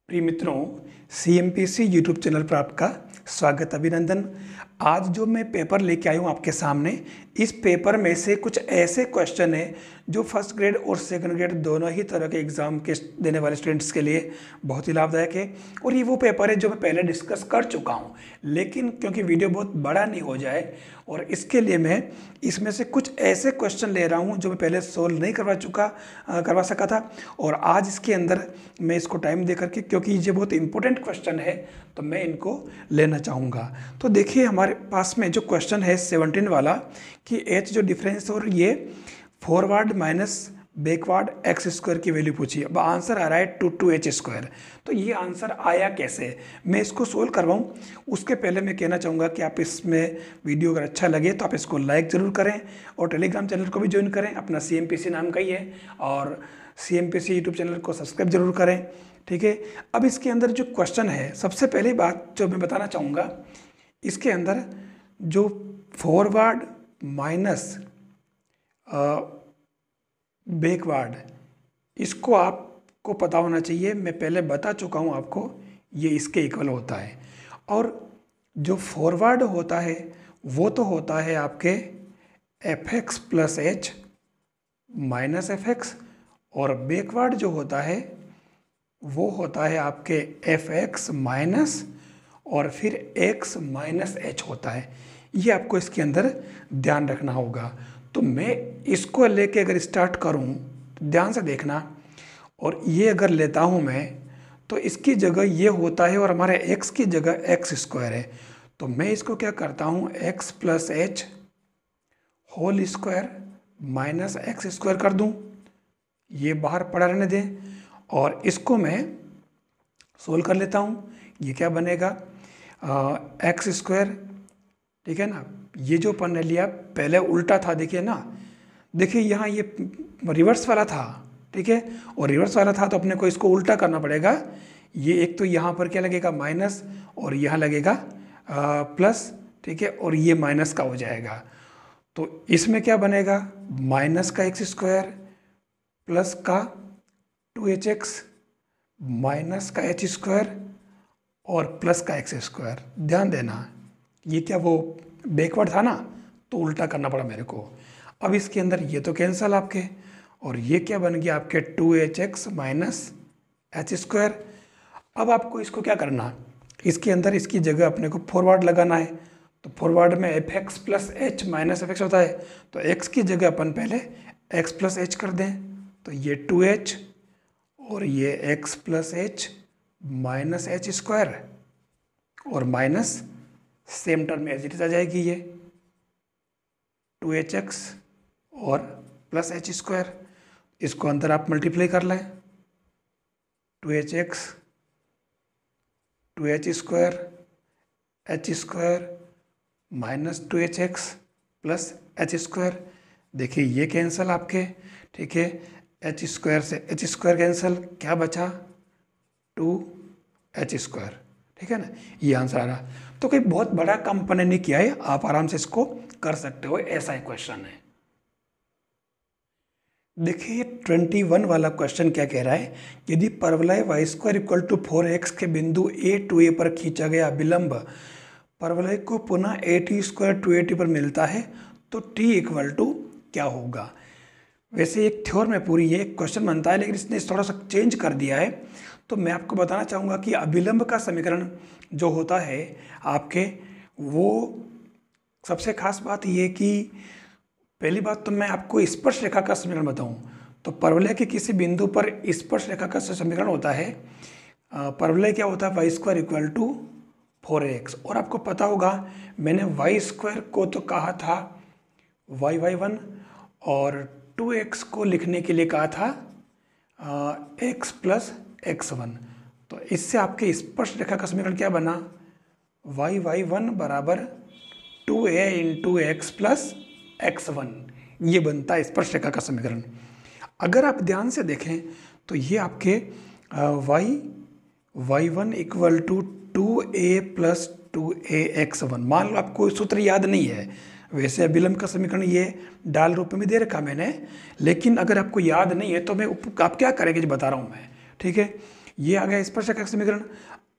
प्रिय मित्रों, CMPC YouTube channel पर आपका स्वागत, अभिनंदन। आज जो मैं पेपर लेके आया हूँ आपके सामने, इस पेपर में से कुछ ऐसे क्वेश्चन हैं जो फर्स्ट ग्रेड और सेकंड ग्रेड दोनों ही तरह के एग्ज़ाम के देने वाले स्टूडेंट्स के लिए बहुत ही लाभदायक है। और ये वो पेपर है जो मैं पहले डिस्कस कर चुका हूँ, लेकिन क्योंकि वीडियो बहुत बड़ा नहीं हो जाए और इसके लिए मैं इसमें से कुछ ऐसे क्वेश्चन ले रहा हूँ जो मैं पहले सोल्व नहीं करवा सका था। और आज इसके अंदर मैं इसको टाइम दे करके, क्योंकि ये बहुत इंपॉर्टेंट क्वेश्चन है, तो मैं इनको लेना चाहूँगा। तो देखिए हमारे पास में जो क्वेश्चन है 17 वाला कि एच जो डिफरेंस और ये forward minus backward x square की वैल्यू पूछी। अब आंसर आ रहा है 2h स्क्वायर। तो ये आंसर आया कैसे, मैं इसको सोल्व करवाऊँ उसके पहले मैं कहना चाहूँगा कि आप इसमें वीडियो अगर अच्छा लगे तो आप इसको लाइक ज़रूर करें और टेलीग्राम चैनल को भी ज्वाइन करें, अपना CMPC नाम का ही है, और CMPC यूट्यूब चैनल को सब्सक्राइब जरूर करें। ठीक है, अब इसके अंदर जो क्वेश्चन है, सबसे पहली बात जो मैं बताना चाहूँगा, इसके अंदर जो फॉरवर्ड माइनस बैकवर्ड, इसको आपको पता होना चाहिए। मैं पहले बता चुका हूँ आपको, ये इसके इक्वल होता है। और जो फॉरवर्ड होता है वो तो होता है आपके fx plus H minus fx, और बैकवर्ड जो होता है वो होता है आपके fx माइनस और फिर x माइनस एच होता है। ये आपको इसके अंदर ध्यान रखना होगा। तो मैं इसको लेके अगर स्टार्ट करूं तो ध्यान से देखना, और ये अगर लेता हूं मैं तो इसकी जगह ये होता है और हमारे x की जगह x स्क्वायर है। तो मैं इसको क्या करता हूं, x plus h whole square minus x square कर दूं, ये बाहर पड़ा रहने दें, और इसको मैं सोल्व कर लेता हूँ। ये क्या बनेगा, एक्स स्क्वायर, ठीक है ना। ये जो अपन ने लिया पहले उल्टा था, देखिए ना, देखिए यहाँ ये रिवर्स वाला था, ठीक है, और रिवर्स वाला था तो अपने को इसको उल्टा करना पड़ेगा। ये एक तो यहाँ पर क्या लगेगा माइनस, और यहाँ लगेगा प्लस, ठीक है, और ये माइनस का हो जाएगा। तो इसमें क्या बनेगा, माइनस का एक्स स्क्वायर प्लस का 2hx माइनस का एच स्क्वायर और प्लस का एक्स स्क्वायर। ध्यान देना, ये क्या वो बैकवर्ड था ना, तो उल्टा करना पड़ा मेरे को। अब इसके अंदर ये तो कैंसल आपके, और ये क्या बन गया आपके 2hx माइनस एच स्क्वायर। अब आपको इसको क्या करना, इसके अंदर इसकी जगह अपने को फॉरवर्ड लगाना है। तो फॉरवर्ड में fx plus H minus fx होता है, तो x की जगह अपन पहले x प्लस एच कर दें, तो ये 2h और ये x plus H minus H square, और माइनस सेम टर्म में एज इट इज आ जाएगी ये 2hx और प्लस एच स्क्वायर। इसको अंदर आप मल्टीप्लाई कर लें, 2hx 2h square H square minus 2hx plus H square. देखिए ये कैंसल आपके, ठीक है, एच स्क्वायर से एच स्क्वायर कैंसिल, क्या बचा 2h स्क्वायर, ठीक है ना। ये आंसर आ रहा। तो कोई बहुत बड़ा काम अपन ने नहीं किया है, आप आराम से इसको कर सकते हो, ऐसा ही क्वेश्चन है। देखिए 21 वाला क्वेश्चन क्या कह रहा है, यदि परवलय Y square equal to 4x के बिंदु A टू A पर खींचा गया विलंब परवलय को पुनः AT स्क्वायर टू AT पर मिलता है तो t इक्वल टू क्या होगा। वैसे एक थ्योरम में पूरी ये क्वेश्चन बनता है, लेकिन इसने थोड़ा सा चेंज कर दिया है। तो मैं आपको बताना चाहूँगा कि अभिलंब का समीकरण जो होता है आपके, वो सबसे खास बात ये कि पहली बात तो मैं आपको स्पर्श रेखा का समीकरण बताऊं, तो परवलय के किसी बिंदु पर स्पर्श रेखा का समीकरण होता है, परवलय क्या होता है, Y square equal to 4x। और आपको पता होगा मैंने वाई स्क्वायर को तो कहा था y1, और 2x को लिखने के लिए कहा था x प्लस x1। तो इससे आपके स्पर्श रेखा का समीकरण क्या बना, y1 बराबर 2a into x plus x1। ये बनता है स्पर्श रेखा का समीकरण। अगर आप ध्यान से देखें तो ये आपके y1 equal to 2a plus 2ax1। मान लो आपको सूत्र याद नहीं है, वैसे अभिलंब का समीकरण ये डाल रूप में दे रखा मैंने, लेकिन अगर आपको याद नहीं है तो मैं आप क्या करेंगे जो बता रहा हूँ मैं, ठीक है। ये आ गया स्पर्शरेखा का समीकरण।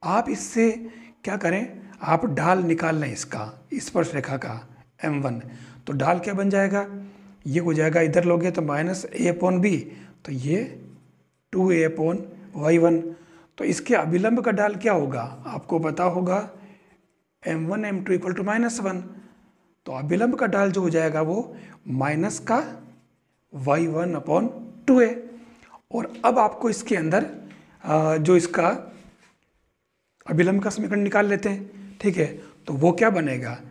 आप इससे क्या करें, आप ढाल निकाल लें इसका, स्पर्शरेखा का m1। तो ढाल क्या बन जाएगा, ये हो जाएगा, इधर लोगे तो -a/b, तो ये 2a/y1। तो इसके अभिलंब का ढाल क्या होगा, आपको पता होगा m1 m2 इक्वल टू -1। तो अभिलंब का ढाल जो हो जाएगा वो माइनस का y1/2a। और अब आपको इसके अंदर जो इसका अभिलंब का समीकरण निकाल लेते हैं, ठीक है। तो वो क्या बनेगा,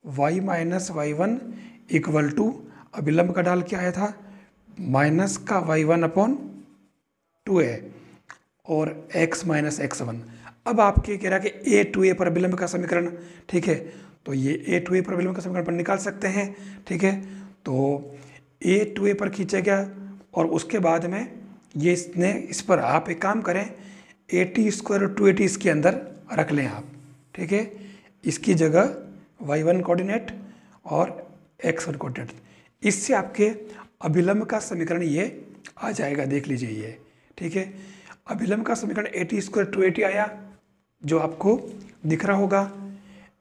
y minus y1 equal to, अभिलंब का ढाल क्या आया था, माइनस का y1/2a और x माइनस x1। अब आपके कह रहा है कि a/2a पर अभिलंब का समीकरण, ठीक है। तो ये a/2a पर अभिलंब का समीकरण पर निकाल सकते हैं, ठीक है। तो a/2a पर खींचेगा और उसके बाद में ये इसने, इस पर आप एक काम करें, a² और 2at इसके अंदर रख लें आप, ठीक है। इसकी जगह y1 कोऑर्डिनेट और x1 कोऑर्डिनेट, इससे आपके अभिलंब का समीकरण ये आ जाएगा, देख लीजिए ये, ठीक है। अभिलंब का समीकरण a² 2at आया, जो आपको दिख रहा होगा,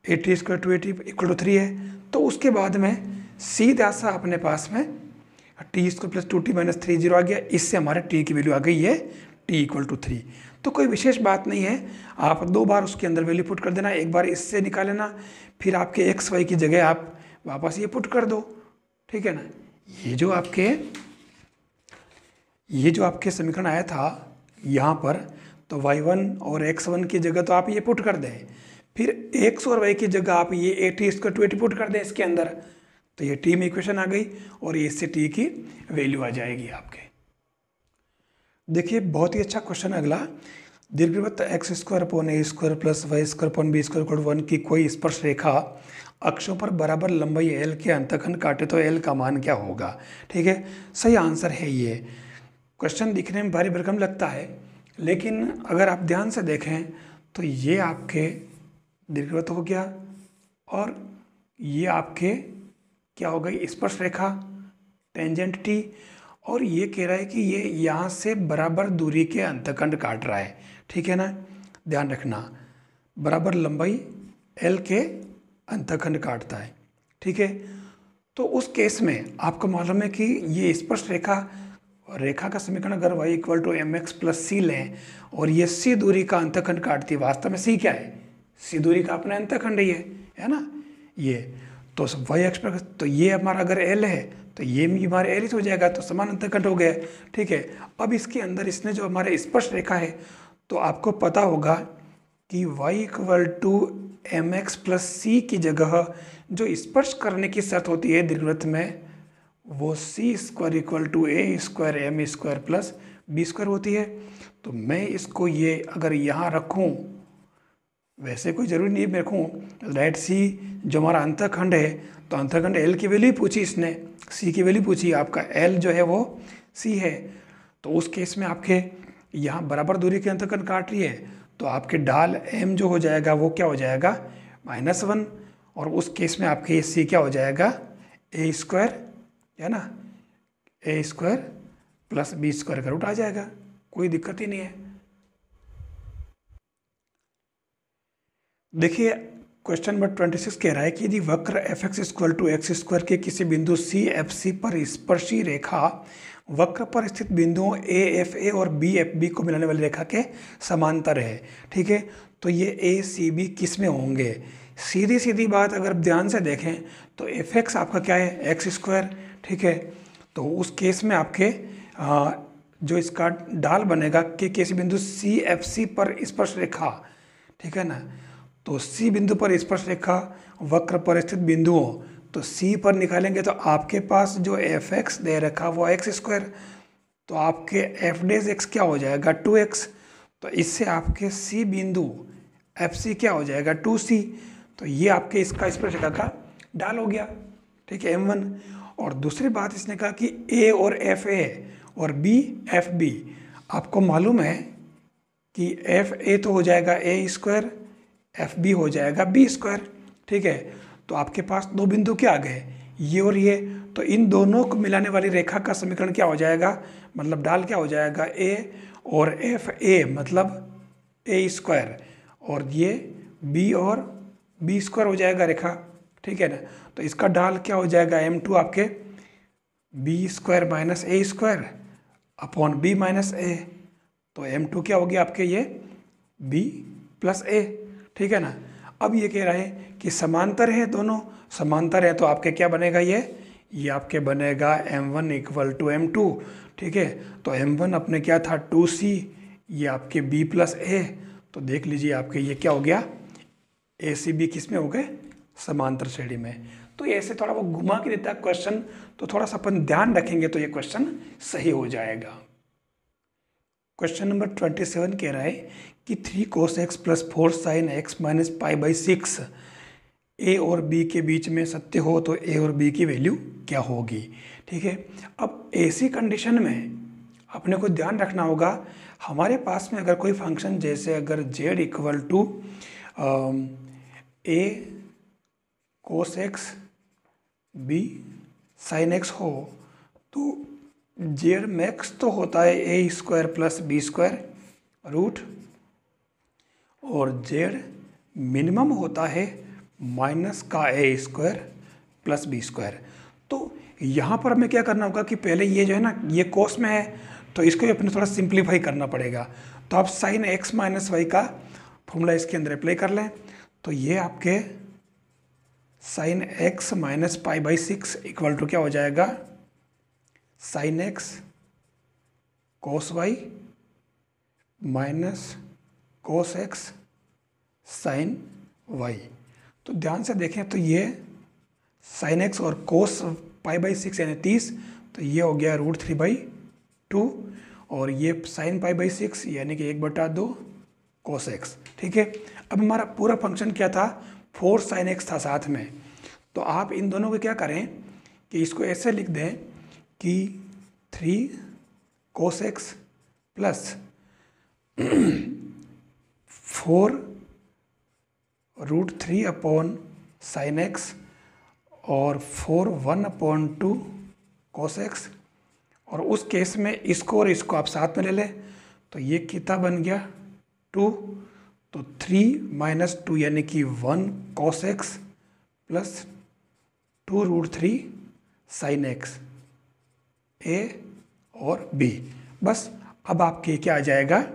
a² 2at इक्वल टू 3 है। तो उसके बाद में सीधा सा अपने पास में t² प्लस 2t माइनस 3 0 आ गया। इससे हमारे t की वैल्यू आ गई है t इक्वल टू 3। तो कोई विशेष बात नहीं है, आप 2 बार उसके अंदर वैल्यू पुट कर देना, एक बार इससे निकाल लेना, फिर आपके x y की जगह आप वापस ये पुट कर दो, ठीक है ना। ये जो आपके समीकरण आया था यहाँ पर, तो y1 और x1 की जगह तो आप ये पुट कर दें, फिर x और y की जगह आप ये a² 2at पुट कर दें इसके अंदर, तो ये t में इक्वेशन आ गई और ये इससे t की वैल्यू आ जाएगी आपके। देखिए बहुत ही अच्छा क्वेश्चन अगला, दीर्घवृत्त x² प्लस y² b² 1 की कोई स्पर्श रेखा अक्षों पर बराबर लंबाई l के अंतखंड काटे तो l का मान क्या होगा, ठीक है। सही आंसर है ये। क्वेश्चन दिखने में भारी भरकम लगता है, लेकिन अगर आप ध्यान से देखें तो ये आपके दीर्घवृत्त हो गया और ये आपके क्या हो गई, स्पर्श रेखा टेंजेंट t, और ये कह रहा है कि ये यहाँ से बराबर दूरी के अंतखंड काट रहा है, ठीक है ना। ध्यान रखना, बराबर लंबाई l के अंतखंड काटता है, ठीक है। तो उस केस में आपको मालूम है कि ये स्पर्श रेखा का समीकरण अगर y equal to mx plus c लें और ये c दूरी का अंतखंड काटती है, वास्तव में c क्या है, c दूरी का अपना अंतखंड ही है ना ये। तो y अक्ष पर, तो ये हमारा अगर l है तो ये भी हमारे l ही हो जाएगा, तो समान अंतखंड हो गया, ठीक है। अब इसके अंदर इसने जो हमारे स्पर्श रेखा है, तो आपको पता होगा कि y equal to mx plus c की जगह जो स्पर्श करने की शर्त होती है दीर्घवृत्त में, वो c² equal to a² m² plus b² होती है। तो मैं इसको ये अगर यहाँ रखूँ, वैसे कोई ज़रूरी नहीं मैं रखूँ, राइट c जो हमारा अंतखंड है, तो अंतखंड l की वैल्यू पूछी इसने, c की वैल्यू पूछी, आपका l जो है वो c है। तो उस केस में आपके यहाँ बराबर दूरी के अंतखंड काट रही है, तो आपके ढाल m जो हो जाएगा वो क्या हो जाएगा, -1, और उस केस में आपके c क्या हो जाएगा, a², है ना, a² प्लस b² का रूट आ जाएगा, कोई दिक्कत ही नहीं है। देखिए क्वेश्चन नंबर 26 कह रहा है कि यदि वक्र fx = x² के किसी बिंदु CFC पर स्पर्शी रेखा वक्र पर स्थित बिंदुओं AFA और BFB को मिलाने वाली रेखा के समांतर है, ठीक है। तो ये ACB किस में होंगे, सीधी सीधी बात अगर ध्यान से देखें तो fx आपका क्या है, x², ठीक है। तो उस केस में आपके जो इसका ढाल बनेगा कि किसी बिंदु CFC पर स्पर्श रेखा, ठीक है ना। तो C बिंदु पर स्पर्श रेखा वक्र पर स्थित बिंदुओं, तो C पर निकालेंगे तो आपके पास जो fx दे रखा वो x², तो आपके f' क्या हो जाएगा, 2x। तो इससे आपके C बिंदु FC क्या हो जाएगा, 2c। तो ये आपके इसका स्पर्श रेखा का ढाल हो गया, ठीक है, m1। और दूसरी बात इसने कहा कि A और FA और B FB, आपको मालूम है कि FA तो हो जाएगा a², FB हो जाएगा b², ठीक है। तो आपके पास दो बिंदु क्या आ गए, ये और ये, तो इन दोनों को मिलाने वाली रेखा का समीकरण क्या हो जाएगा, मतलब ढाल क्या हो जाएगा, A और एफ ए मतलब ए स्क्वायर, और ये बी और बी स्क्वायर हो जाएगा रेखा, ठीक है ना। तो इसका ढाल क्या हो जाएगा, m2 आपके बी स्क्वायर माइनस ए स्क्वायर अपॉन बी माइनस ए। तो m2 क्या हो गया आपके, ये b प्लस ए, ठीक है ना। अब ये कह रहा है कि समांतर है, दोनों समांतर है, तो आपके क्या बनेगा, ये आपके बनेगा m1 इक्वल टू m2, ठीक है। तो m1 अपने क्या था 2c, ये आपके b प्लस ए। तो देख लीजिए आपके ये क्या हो गया, ए सी बी किस में हो गए, समांतर श्रेणी में। तो ये ऐसे थोड़ा वो घुमा के देता है क्वेश्चन, तो थोड़ा सा अपन ध्यान रखेंगे तो ये क्वेश्चन सही हो जाएगा। क्वेश्चन नंबर 27 कह रहा है कि 3 cos x plus 4 sin x minus pi by 6 ए और बी के बीच में सत्य हो तो ए और बी की वैल्यू क्या होगी, ठीक है। अब ऐसी कंडीशन में अपने को ध्यान रखना होगा, हमारे पास में अगर कोई फंक्शन जैसे अगर z equal to A cos X B sine X हो, तो जेड मैक्स तो होता है A square plus B square root, और जेड मिनिमम होता है माइनस का A square plus B square. तो यहाँ पर हमें क्या करना होगा कि पहले ये जो है ना, ये कोस में है, तो इसको अपने थोड़ा सिंप्लीफाई करना पड़ेगा। तो आप साइन एक्स माइनस वाई का फॉर्मूला इसके अंदर अप्लाई कर लें, तो ये आपके sine X minus pi by 6 equal to क्या हो जाएगा, sine X cos Y minus cos X sine Y. तो ध्यान से देखें तो ये साइन एक्स और कोस पाई बाई 6 यानी 30, तो ये हो गया √3/2, और ये साइन पाई बाई 6 यानी कि 1/2 कोस एक्स, ठीक है। अब हमारा पूरा फंक्शन क्या था, 4 sin x था साथ में। तो आप इन दोनों को क्या करें कि इसको ऐसे लिख दें कि 3 cos x plus 4 √3 upon sine x और 4 1/2 cos x, और उस केस में इसको और इसको आप साथ में ले लें, तो ये कितना बन गया 2, तो 3 माइनस 2 यानी कि 1 cos x plus 2 √3 sine X A और बी। बस अब आपके क्या आ जाएगा,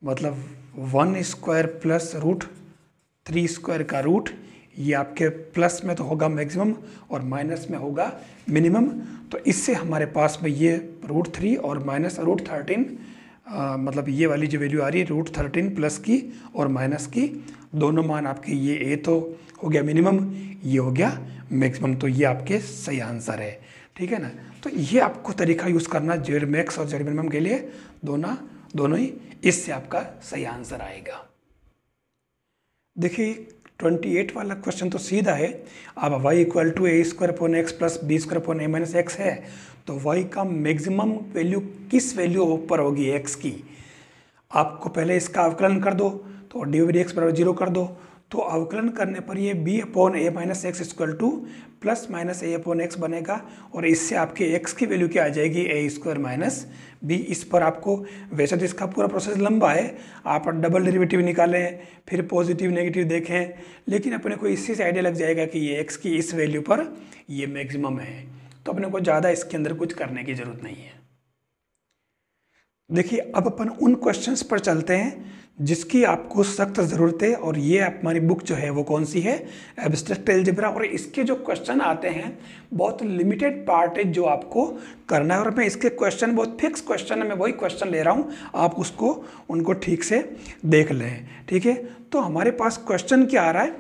मतलब 1 स्क्वायर प्लस √3 स्क्वायर का रूट, ये आपके प्लस में तो होगा मैक्सिमम और माइनस में होगा मिनिमम। तो इससे हमारे पास में ये √3 और माइनस √13, मतलब ये वाली जो वैल्यू आ रही है √13 प्लस की और माइनस की, दोनों मान आपके, ये ए तो हो गया मिनिमम, ये हो गया मैक्सिमम, तो ये आपके सही आंसर है, ठीक है ना। तो ये आपको तरीका यूज़ करना जेड मैक्स और जेड मिनिमम के लिए, दोनों ही, इससे आपका सही आंसर आएगा। देखिए 28 वाला क्वेश्चन तो सीधा है। अब y equal to a square upon x plus B square upon A minus x है, तो y का मैक्सिमम वैल्यू किस वैल्यू पर होगी x की। आपको पहले इसका अवकलन कर दो, तो dy/dx बराबर 0 कर दो, तो अवकलन करने पर ये b upon A minus X equal to plus minus A upon X बनेगा, और इससे आपके x की वैल्यू क्या आ जाएगी, ए स्क्वायर माइनस बी। इस पर आपको, वैसे तो इसका पूरा प्रोसेस लंबा है, आप डबल डेरिवेटिव निकालें, फिर पॉजिटिव नेगेटिव देखें, लेकिन अपने को इसी से आइडिया लग जाएगा कि ये x की इस वैल्यू पर ये मैक्सिमम है, तो अपने को ज़्यादा इसके अंदर कुछ करने की ज़रूरत नहीं है। देखिए अब अपन उन क्वेश्चंस पर चलते हैं जिसकी आपको सख्त ज़रूरत है, और ये हमारी बुक जो है वो कौन सी है, एब्स्ट्रैक्ट अलजेब्रा। और इसके जो क्वेश्चन आते हैं बहुत लिमिटेड पार्ट है जो आपको करना है, और मैं इसके क्वेश्चन बहुत फिक्स क्वेश्चन है, मैं वही क्वेश्चन ले रहा हूँ, आप उनको ठीक से देख लें, ठीक है। तो हमारे पास क्वेश्चन क्या आ रहा है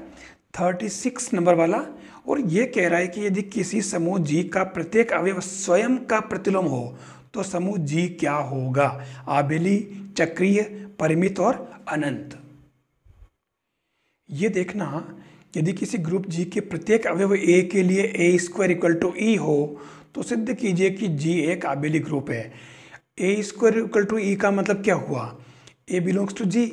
36 नंबर वाला, और ये कह रहा है कि यदि किसी समूह G का प्रत्येक अवयव स्वयं का प्रतिलोम हो तो समूह G क्या होगा, आबेली, चक्रीय, परिमित और अनंत। ये देखना, यदि किसी ग्रुप G के प्रत्येक अवयव A के लिए ए स्क्वायर इक्वल टू ई हो तो सिद्ध कीजिए कि G एक आबेली ग्रुप है। ए स्क्वायर इक्वल टू ई का मतलब क्या हुआ, A बिलोंग्स टू G,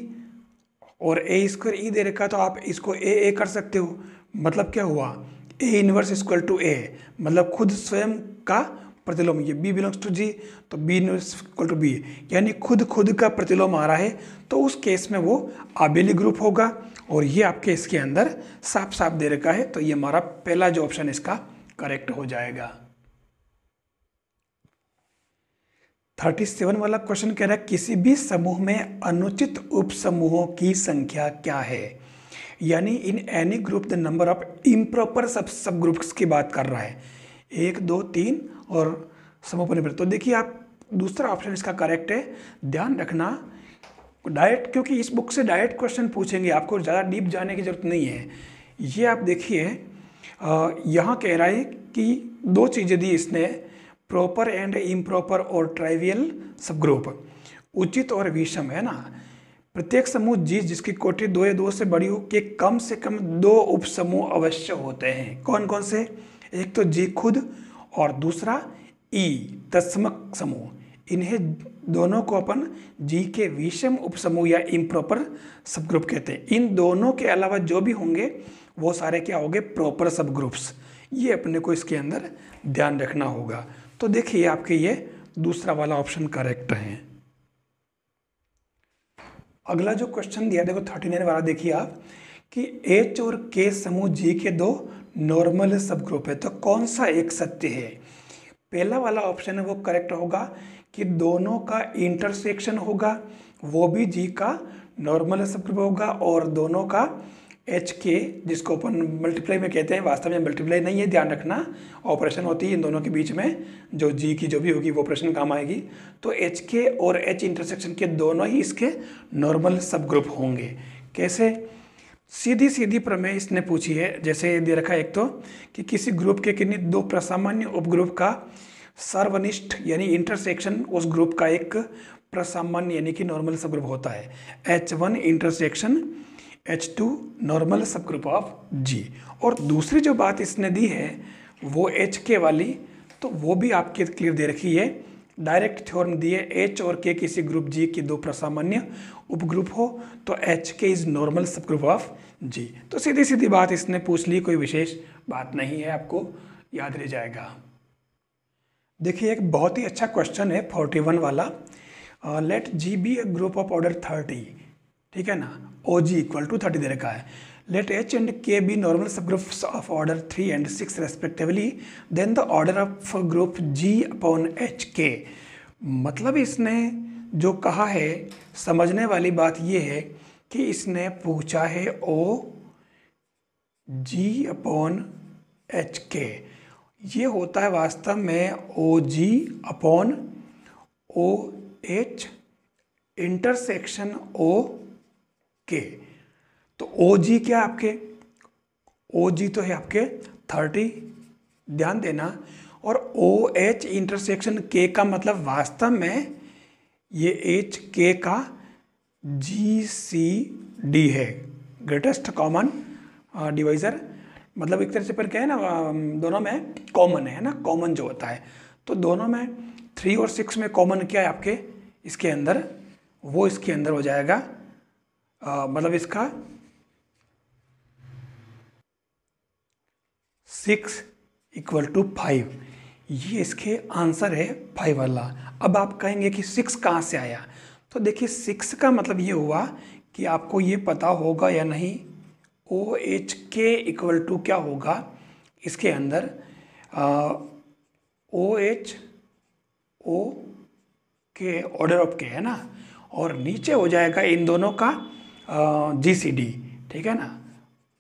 और ए स्क्वायर ई दे रखा, तो आप इसको ए कर सकते हो, मतलब क्या हुआ, ए इनवर्स इक्वल टू ए, मतलब खुद स्वयं का प्रतिलोम, ये B बिलोंग्स टू G तो B इक्वल टू B, यानी खुद खुद का प्रतिलोम आ रहा है, तो उस केस में वो आबेली ग्रुप होगा। और ये आपके इसके अंदर साफ साफ दे रखा है, तो ये हमारा पहला जो ऑप्शन इसका करेक्ट हो जाएगा। 37 वाला क्वेश्चन कह रहा है किसी भी समूह में अनुचित उपसमूहों की संख्या क्या है, यानी in any group the number of improper सब ग्रुप्स की बात कर रहा है, 1 2 3 और समूह पर निर्भर। तो देखिए आप दूसरा ऑप्शन इसका करेक्ट है। ध्यान रखना डायरेक्ट, क्योंकि इस बुक से डायरेक्ट क्वेश्चन पूछेंगे, आपको ज़्यादा डीप जाने की जरूरत नहीं है। ये आप देखिए यहाँ कह रहा है कि 2 चीज़ें दी इसने, प्रॉपर एंड इम्प्रॉपर और ट्राइवियल सब ग्रुप, उचित और विषम, है ना। प्रत्येक समूह जी जिसकी कोटि 2 या 2 से बड़ी हो के कम से कम 2 उपसमूह अवश्य होते हैं। कौन कौन से? एक तो जी खुद और दूसरा ई तत्समक समूह। इन्हें दोनों को अपन जी के विषम उपसमूह या इम्प्रॉपर सब ग्रुप कहते हैं। इन दोनों के अलावा जो भी होंगे वो सारे क्या होंगे? प्रॉपर सब ग्रुप्स। ये अपने को इसके अंदर ध्यान रखना होगा। तो देखिए आपके ये दूसरा वाला ऑप्शन करेक्ट है। अगला जो क्वेश्चन दिया देखो 39 वाला, देखिए आप कि एच और के समूह जी के 2 नॉर्मल सब ग्रुप है, तो कौन सा एक सत्य है? पहला वाला ऑप्शन है वो करेक्ट होगा कि दोनों का इंटरसेक्शन होगा, वो भी जी का नॉर्मल सब ग्रुप होगा, और दोनों का एच के जिसको अपन मल्टीप्लाई में कहते हैं, वास्तव में मल्टीप्लाई नहीं है, ध्यान रखना, ऑपरेशन होती है इन दोनों के बीच में, जो जी की जो भी होगी वो ऑपरेशन काम आएगी। तो एच के और एच इंटरसेक्शन के दोनों ही इसके नॉर्मल सब ग्रुप होंगे। कैसे? सीधी सीधी प्रमेय इसने पूछी है। जैसे दे रखा है एक तो कि किसी ग्रुप के किन्हीं 2 प्रसामान्य उपग्रुप का सर्वनिष्ठ यानी इंटरसेक्शन उस ग्रुप का एक प्रसामान्य यानी कि नॉर्मल सब ग्रुप होता है। H1 इंटरसेक्शन H2 नॉर्मल सब ग्रुप ऑफ G। और दूसरी जो बात इसने दी है वो एच के वाली, तो वो भी आपके क्लियर दे रखी है। डायरेक्ट थ्योरम दी है, एच और के किसी ग्रुप जी के 2 प्रसामान्य उपग्रुप हो तो एच के इज नॉर्मल सब ग्रुप ऑफ जी। तो सीधी सीधी बात इसने पूछ ली, कोई विशेष बात नहीं है, आपको याद रह जाएगा। देखिए एक बहुत ही अच्छा क्वेश्चन है 41 वाला, let G be a group of order 30, ठीक है ना, ओ जी इक्वल टू 30 दे रखा है। Let H and K be normal subgroups of order 3 and 6 respectively, then the order of group G upon H K. मतलब इसने जो कहा है, समझने वाली बात ये है कि इसने पूछा है ओ जी अपॉन एच के, ये होता है वास्तव में ओ जी अपॉन ओ एच इंटरसेक्शन ओ के। तो ओ जी क्या आपके? ओ जी तो है आपके 30, ध्यान देना, और ओ एच इंटरसेक्शन के का मतलब वास्तव में ये एच के का जी सी डी है, ग्रेटेस्ट कॉमन डिवाइजर। मतलब एक तरह से पर क्या है ना, दोनों में कॉमन है ना, कॉमन जो होता है। तो दोनों में 3 और 6 में कॉमन क्या है आपके इसके अंदर, वो इसके अंदर हो जाएगा मतलब इसका 6 इक्वल टू 5, ये इसके आंसर है 5 वाला। अब आप कहेंगे कि 6 कहाँ से आया? तो देखिए 6 का मतलब ये हुआ कि आपको ये पता होगा या नहीं, ओ एच के इक्वल टू क्या होगा इसके अंदर, ओ एच ओ के ऑर्डर ऑफ के, है ना, और नीचे हो जाएगा इन दोनों का जी सी डी, ठीक है ना।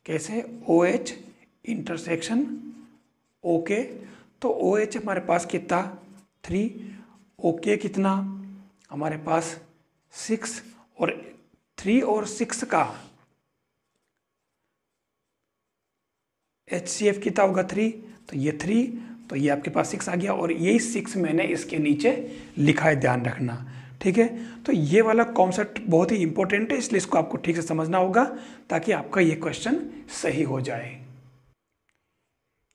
कैसे? ओ एच इंटरसेक्शन ओ के, तो ओ एच हमारे पास कितना 3, ओ के कितना हमारे पास 6, और 3 और 6 का एच सी एफ कितना होगा 3, तो ये 3, तो ये आपके पास 6 आ गया, और यही 6 मैंने इसके नीचे लिखा है, ध्यान रखना, ठीक है। तो ये वाला कॉन्सेप्ट बहुत ही इंपॉर्टेंट है, इसलिए इसको आपको ठीक से समझना होगा ताकि आपका ये क्वेश्चन सही हो जाए।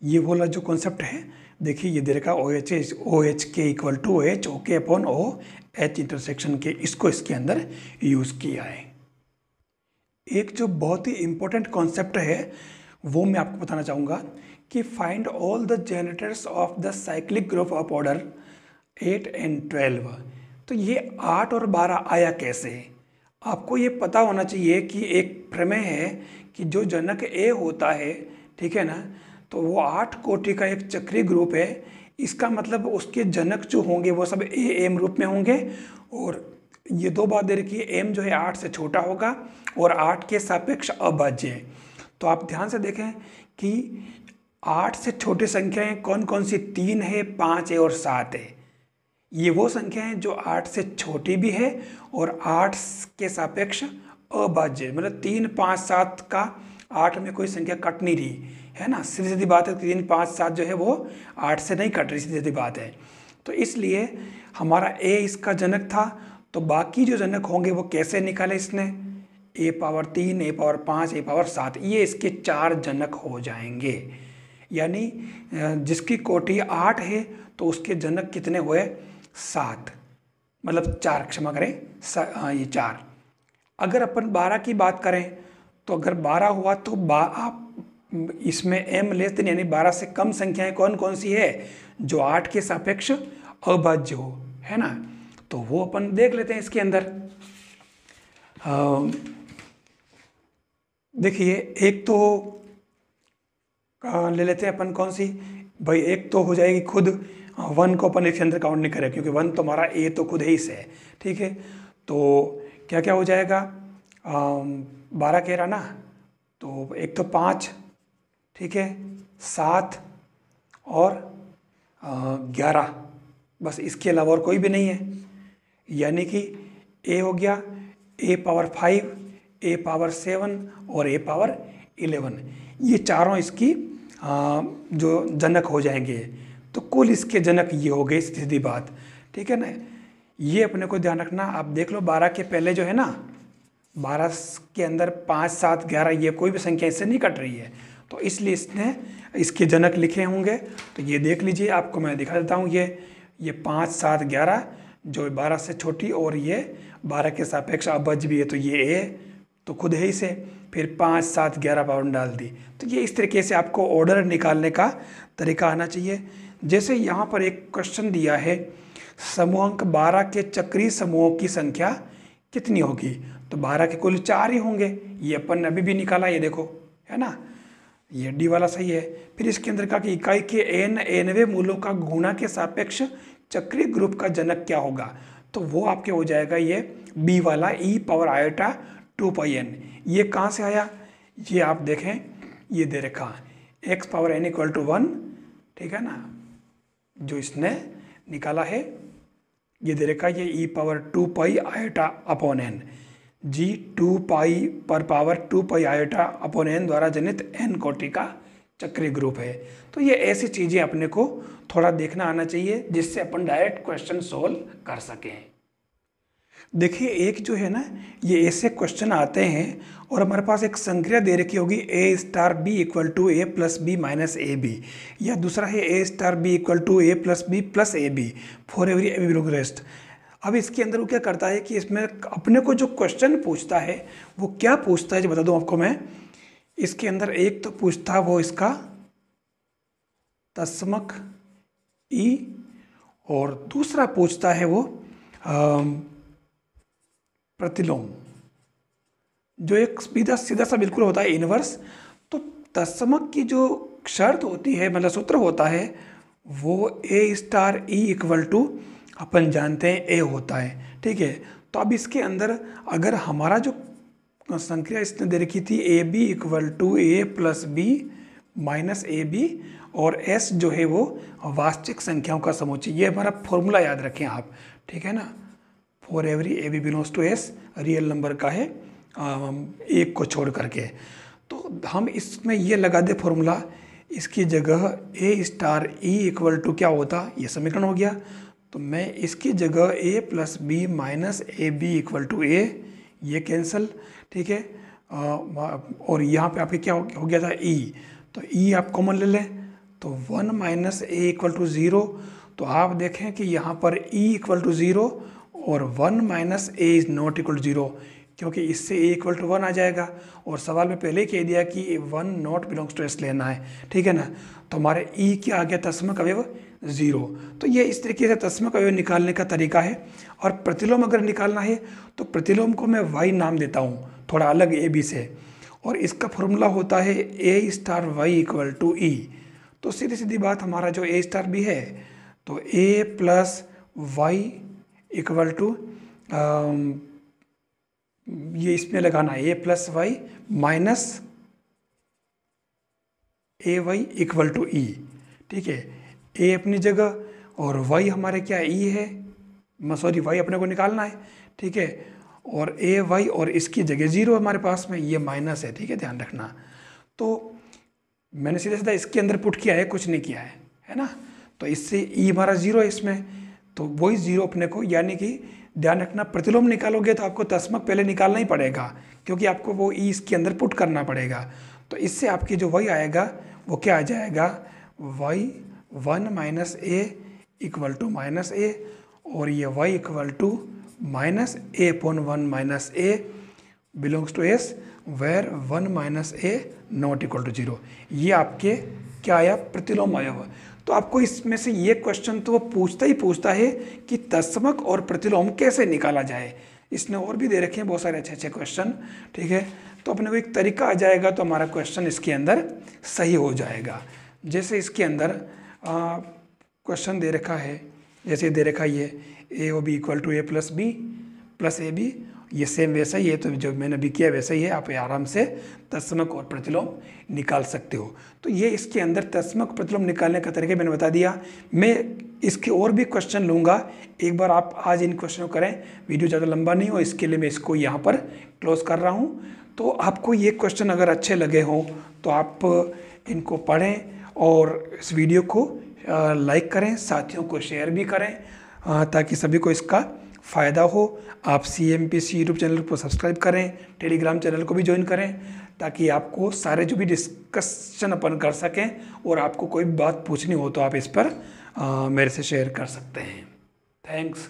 ये वाला जो कॉन्सेप्ट है देखिए, ये दे रखा O H K equal to O H O K upon O H intersection के, इसको इसके अंदर यूज़ किया है। एक जो बहुत ही इंपॉर्टेंट कॉन्सेप्ट है वो मैं आपको बताना चाहूँगा कि find all the generators of the cyclic group of order 8 and 12। तो ये 8 और 12 आया कैसे? आपको ये पता होना चाहिए कि एक प्रमेय है कि जो जनक ए होता है, ठीक है ना, तो वो 8 कोटि का एक चक्रीय ग्रुप है। इसका मतलब उसके जनक जो होंगे वो सब ए एम रूप में होंगे। और ये दो बात दे रखी है, एम जो है 8 से छोटा होगा और 8 के सापेक्ष अभाज्य है। तो आप ध्यान से देखें कि 8 से छोटी संख्याएं कौन कौन सी? 3 है, 5 है और 7 है। ये वो संख्या है जो 8 से छोटी भी है और 8 के सापेक्ष अभाज्य, मतलब 3, 5, 7 का 8 में कोई संख्या कट नहीं रही है ना। सीधी सीधी बात है, 3, 5, 7 जो है वो 8 से नहीं कट रही, सीधी सीधी बात है। तो इसलिए हमारा ए इसका जनक था। तो बाकी जो जनक होंगे वो कैसे निकाले इसने? ए पावर 3, ए पावर 5, ए पावर 7, ये इसके 4 जनक हो जाएंगे। यानी जिसकी कोटि 8 है तो उसके जनक कितने हुए? 7, मतलब 4, क्षमा करें, ये 4। अगर अपन 12 की बात करें तो अगर 12 हुआ तो आप इसमें m लेस देन यानी 12 से कम संख्याएं कौन कौन सी है जो 8 के सापेक्ष अभाज्य हो, है ना। तो वो अपन देख लेते हैं इसके अंदर। देखिए एक तो ले लेते हैं अपन, कौन सी भाई? एक तो हो जाएगी खुद 1 को अपन इसके अंदर काउंट नहीं करें क्योंकि 1 तो हमारा ए तो खुद ही से है, ठीक है। तो क्या क्या हो जाएगा? 12 कह रहा ना, तो एक तो 5, ठीक है, 7 और 11, बस इसके अलावा और कोई भी नहीं है। यानी कि ए हो गया ए पावर 5, ए पावर 7 और ए पावर 11, ये चारों इसकी जो जनक हो जाएंगे। तो कुल इसके जनक ये हो गए, सीधी बात, ठीक है ना। ये अपने को ध्यान रखना। आप देख लो 12 के पहले जो है ना, 12 के अंदर 5, 7, 11 ये कोई भी संख्या इससे नहीं कट रही है, तो इसलिए इसने इसके जनक लिखे होंगे। तो ये देख लीजिए, आपको मैं दिखा देता हूँ। ये 5, 7, 11 जो 12 से छोटी और ये 12 के सापेक्ष अभाज्य भी है, तो ये ए तो खुद है इसे, फिर 5, 7, 11 पावर डाल दी। तो ये इस तरीके से आपको ऑर्डर निकालने का तरीका आना चाहिए। जैसे यहाँ पर एक क्वेश्चन दिया है, समूहांक 12 के चक्रीय समूहों की संख्या कितनी होगी? तो 12 के कुल 4 ही होंगे। ये अपन ने अभी भी निकाला, ये देखो, है ना, ये डी वाला सही है। फिर इसके अंदर कहा कि इकाई के nवें मूलों का गुणा के सापेक्ष चक्रीय ग्रुप का जनक क्या होगा? तो वो आपके हो जाएगा ये बी वाला e पावर आयोटा 2πn। ये कहाँ से आया? ये आप देखें, ये दे रखा x power n equal to 1, ठीक है ना, जो इसने निकाला है ये दे रखा, ये e power 2π iota upon n, जी 2π पर पावर 2π आयोटा अपॉन n द्वारा जनित n कोटि का चक्रीय ग्रुप है। तो ये ऐसी चीज़ें अपने को थोड़ा देखना आना चाहिए जिससे अपन डायरेक्ट क्वेश्चन सोल्व कर सकें। देखिए एक जो है ना, ये ऐसे क्वेश्चन आते हैं और हमारे पास एक संक्रिया दे रखी होगी a star b equal to A plus B minus A b, या दूसरा है a star b equal to A plus B plus A b for every A b belong rest. अब इसके अंदर वो क्या करता है कि इसमें अपने को जो क्वेश्चन पूछता है वो क्या पूछता है जो बता दूं आपको मैं। इसके अंदर एक तो पूछता है वो इसका तत्समक ई, और दूसरा पूछता है वो प्रतिलोम, जो एक सीधा सीधा सा बिल्कुल होता है इनवर्स। तो तत्समक की जो शर्त होती है, मतलब सूत्र होता है, वो ए स्टार ई इक्वल टू अपन जानते हैं ए होता है, ठीक है। तो अब इसके अंदर अगर हमारा जो संक्रिया इसने दे रखी थी A B equal to A plus B minus A B, और एस जो है वो वास्तविक संख्याओं का समूह, ये हमारा फॉर्मूला याद रखें आप, ठीक है ना। For every A B belongs to S, real number का है एक को छोड़ करके। तो हम इसमें ये लगा दे फॉर्मूला, इसकी जगह ए स्टार ई इक्वल टू क्या होता, ये समीकरण हो गया। तो मैं इसकी जगह A plus B minus A B equal to A, ये कैंसिल, ठीक है। और यहाँ पे आपके क्या हो गया था ई, तो ई आप कॉमन ले लें, तो 1 माइनस ए इक्वल टू 0। तो आप देखें कि यहाँ पर ई इक्वल टू 0 और 1 minus A is not equal to 0, क्योंकि इससे ए इक्वल टू 1 आ जाएगा, और सवाल में पहले ही कह दिया कि 1 नॉट बिलोंग्स टू एस लेना है, ठीक है ना। तो हमारे ई क्या आ गया, तत्समक अवयव 0। तो ये इस तरीके से तत्समक अवयव निकालने का तरीका है। और प्रतिलोम अगर निकालना है तो प्रतिलोम को मैं वाई नाम देता हूँ, थोड़ा अलग ए बी से, और इसका फॉर्मूला होता है ए स्टार वाई इक्वल टू ई। तो सीधी सीधी बात, हमारा जो ए स्टार बी है तो A plus Y equal to ये इसमें लगाना है A plus Y minus A Y equal to E, ठीक है। ए अपनी जगह और वाई हमारे क्या ई है, सॉरी वाई अपने को निकालना है, ठीक है। और ए वाई और इसकी जगह 0 हमारे पास में, ये माइनस है, ठीक है, ध्यान रखना। तो मैंने सीधा सीधा इसके अंदर पुट किया है, कुछ नहीं किया है ना। तो इससे ई हमारा 0 है इसमें, तो वही 0 अपने को, यानी कि ध्यान रखना प्रतिलोम निकालोगे तो आपको तस्मक पहले निकालना ही पड़ेगा, क्योंकि आपको वो ई इसके अंदर पुट करना पड़ेगा। तो इससे आपकी जो वाई आएगा वो क्या आ जाएगा, Y 1 minus A equal to minus A, और ये Y equal to minus A upon 1 minus A belongs to S where 1 minus A not equal to 0। ये आपके क्या आया, प्रतिलोम अवयव। तो आपको इसमें से ये क्वेश्चन तो वो पूछता है कि तत्समक और प्रतिलोम कैसे निकाला जाए। इसने और भी दे रखे हैं बहुत सारे अच्छे अच्छे क्वेश्चन, ठीक है। तो अपने को एक तरीका आ जाएगा तो हमारा क्वेश्चन इसके अंदर सही हो जाएगा। जैसे इसके अंदर क्वेश्चन दे रखा है, जैसे दे रखा ये A O B equal to A plus B plus A B, ये सेम वैसा ही है, तो जो मैंने अभी किया वैसा ही है। आप आराम से तत्समक और प्रतिलोम निकाल सकते हो। तो ये इसके अंदर तत्समक प्रतिलोम निकालने का तरीका मैंने बता दिया। मैं इसके और भी क्वेश्चन लूँगा, एक बार आप आज इन क्वेश्चनों करें, वीडियो ज़्यादा लंबा नहीं हो, इसके लिए मैं इसको यहाँ पर क्लोज कर रहा हूँ। तो आपको ये क्वेश्चन अगर अच्छे लगे हों तो आप इनको पढ़ें और इस वीडियो को लाइक करें, साथियों को शेयर भी करें, ताकि सभी को इसका फ़ायदा हो। आप CMPC यूट्यूब चैनल को सब्सक्राइब करें, टेलीग्राम चैनल को भी ज्वाइन करें, ताकि आपको सारे जो भी डिस्कशन अपन कर सकें, और आपको कोई बात पूछनी हो तो आप इस पर मेरे से शेयर कर सकते हैं। थैंक्स।